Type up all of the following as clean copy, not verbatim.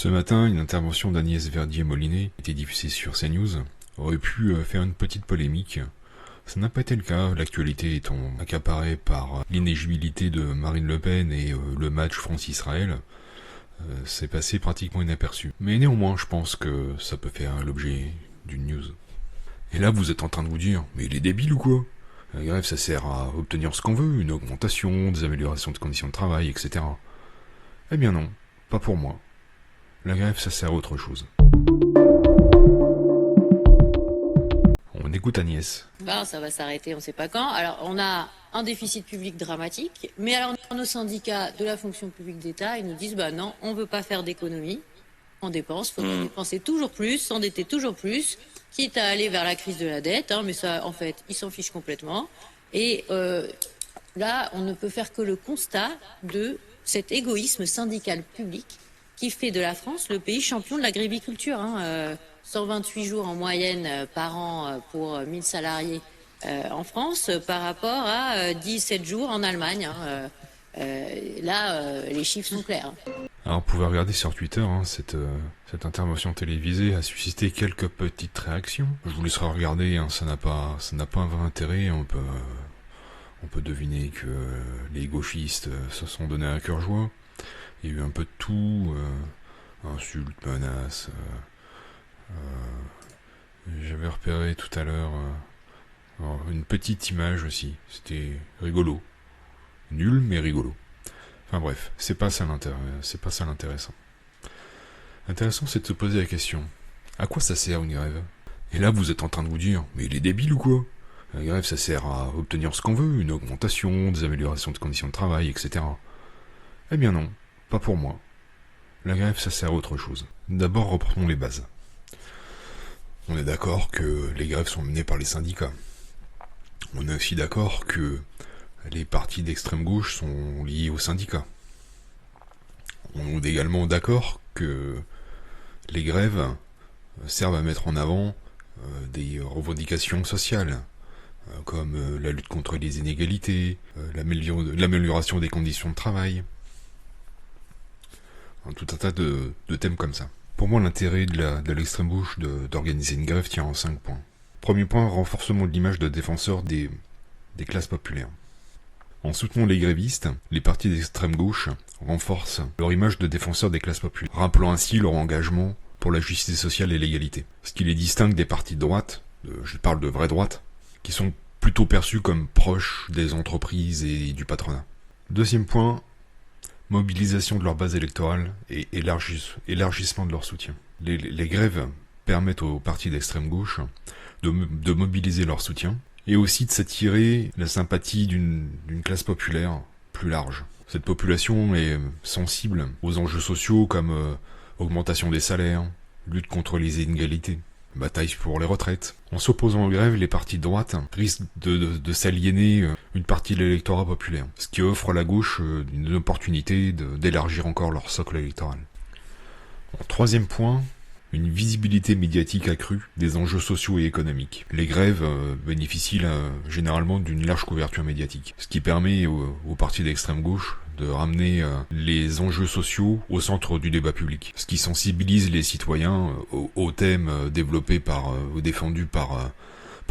Ce matin, une intervention d'Agnès Verdier-Molinet, qui était diffusée sur CNews, aurait pu faire une petite polémique. Ça n'a pas été le cas, l'actualité étant accaparée par l'inéligibilité de Marine Le Pen et le match France-Israël. C'est passé pratiquement inaperçu. Mais néanmoins, je pense que ça peut faire l'objet d'une news. Et là, vous êtes en train de vous dire, mais il est débile ou quoi ? La grève, ça sert à obtenir ce qu'on veut, une augmentation, des améliorations de conditions de travail, etc. Eh bien non, pas pour moi. La grève, ça sert à autre chose. On écoute Agnès. Ça va s'arrêter, on ne sait pas quand. Alors, on a un déficit public dramatique, mais alors nos syndicats de la fonction publique d'État, ils nous disent, non, on ne veut pas faire d'économie. On dépense, il faut dépenser toujours plus, s'endetter toujours plus, quitte à aller vers la crise de la dette, mais ça, en fait, ils s'en fichent complètement. Et là, on ne peut faire que le constat de cet égoïsme syndical public qui fait de la France le pays champion de l'agriculture. 128 jours en moyenne par an pour 1000 salariés en France par rapport à 17 jours en Allemagne. Les chiffres sont clairs. Alors, vous pouvez regarder sur Twitter, cette intervention télévisée a suscité quelques petites réactions. Je vous laisserai regarder, ça n'a pas un vrai intérêt. On peut deviner que les gauchistes se sont donné à cœur joie. Il y a eu un peu de tout, insultes, menaces. J'avais repéré tout à l'heure une petite image aussi. C'était rigolo. Nul, mais rigolo. Enfin bref, c'est pas ça l'intéressant. L'intéressant, c'est de se poser la question. À quoi ça sert une grève ? Et là, vous êtes en train de vous dire, mais il est débile ou quoi ? La grève, ça sert à obtenir ce qu'on veut, une augmentation, des améliorations de conditions de travail, etc. Eh bien non, pas pour moi. La grève, ça sert à autre chose. D'abord, reprenons les bases. On est d'accord que les grèves sont menées par les syndicats. On est aussi d'accord que les partis d'extrême gauche sont liés aux syndicats. On est également d'accord que les grèves servent à mettre en avant des revendications sociales, comme la lutte contre les inégalités, l'amélioration des conditions de travail, tout un tas de thèmes comme ça. Pour moi, l'intérêt de l'extrême gauche d'organiser une grève tient en 5 points. Premier point, renforcement de l'image de défenseur des classes populaires. En soutenant les grévistes, les partis d'extrême gauche renforcent leur image de défenseur des classes populaires, rappelant ainsi leur engagement pour la justice sociale et l'égalité. Ce qui les distingue des partis de droite, je parle de vraie droite, qui sont plutôt perçus comme proches des entreprises et du patronat. Deuxième point, mobilisation de leur base électorale et élargissement de leur soutien. Les grèves permettent aux partis d'extrême gauche de mobiliser leur soutien et aussi de s'attirer la sympathie d'une classe populaire plus large. Cette population est sensible aux enjeux sociaux comme augmentation des salaires, lutte contre les inégalités, bataille pour les retraites. En s'opposant aux grèves, les partis de droite risquent de s'aliéner une partie de l'électorat populaire, ce qui offre à la gauche une opportunité d'élargir encore leur socle électoral. Troisième point, une visibilité médiatique accrue des enjeux sociaux et économiques. Les grèves bénéficient généralement d'une large couverture médiatique, ce qui permet aux partis d'extrême gauche de ramener les enjeux sociaux au centre du débat public, ce qui sensibilise les citoyens aux thèmes développés ou défendus par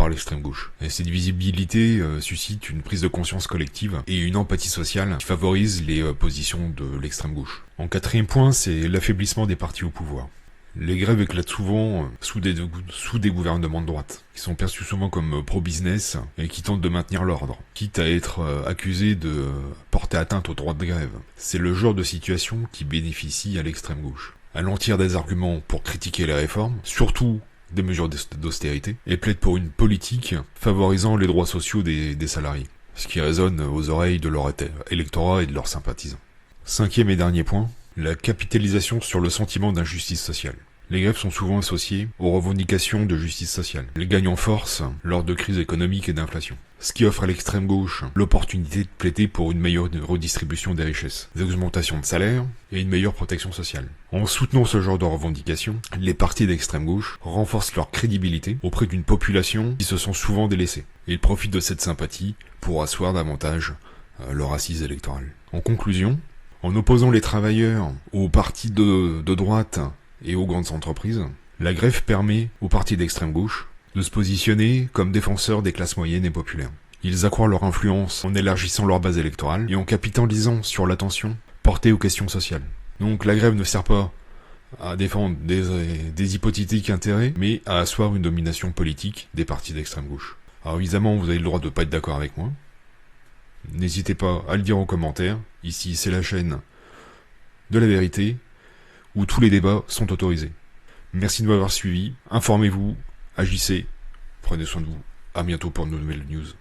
l'extrême gauche. Et cette visibilité suscite une prise de conscience collective et une empathie sociale qui favorise les positions de l'extrême gauche. En quatrième point, c'est l'affaiblissement des partis au pouvoir. Les grèves éclatent souvent sous des gouvernements de droite, qui sont perçus souvent comme pro-business et qui tentent de maintenir l'ordre, quitte à être accusés de porter atteinte aux droits de grève. C'est le genre de situation qui bénéficie à l'extrême gauche. Elle en tire des arguments pour critiquer les réformes, surtout des mesures d'austérité, et plaide pour une politique favorisant les droits sociaux des salariés, ce qui résonne aux oreilles de leur électorat et de leurs sympathisants. Cinquième et dernier point, la capitalisation sur le sentiment d'injustice sociale. Les grèves sont souvent associées aux revendications de justice sociale. Elles gagnent en force lors de crises économiques et d'inflation, ce qui offre à l'extrême gauche l'opportunité de plaider pour une meilleure redistribution des richesses, des augmentations de salaire et une meilleure protection sociale. En soutenant ce genre de revendications, les partis d'extrême gauche renforcent leur crédibilité auprès d'une population qui se sent souvent délaissée. Et ils profitent de cette sympathie pour asseoir davantage leur assise électorale. En conclusion, En opposant les travailleurs aux partis de droite et aux grandes entreprises, la grève permet aux partis d'extrême gauche de se positionner comme défenseurs des classes moyennes et populaires. Ils accroissent leur influence en élargissant leur base électorale et en capitalisant sur l'attention portée aux questions sociales. Donc la grève ne sert pas à défendre des hypothétiques intérêts, mais à asseoir une domination politique des partis d'extrême gauche. Alors évidemment, vous avez le droit de pas être d'accord avec moi. N'hésitez pas à le dire en commentaire. Ici, c'est la chaîne de la vérité, où tous les débats sont autorisés. Merci de m'avoir suivi. Informez-vous, agissez, prenez soin de vous. À bientôt pour de nouvelles news.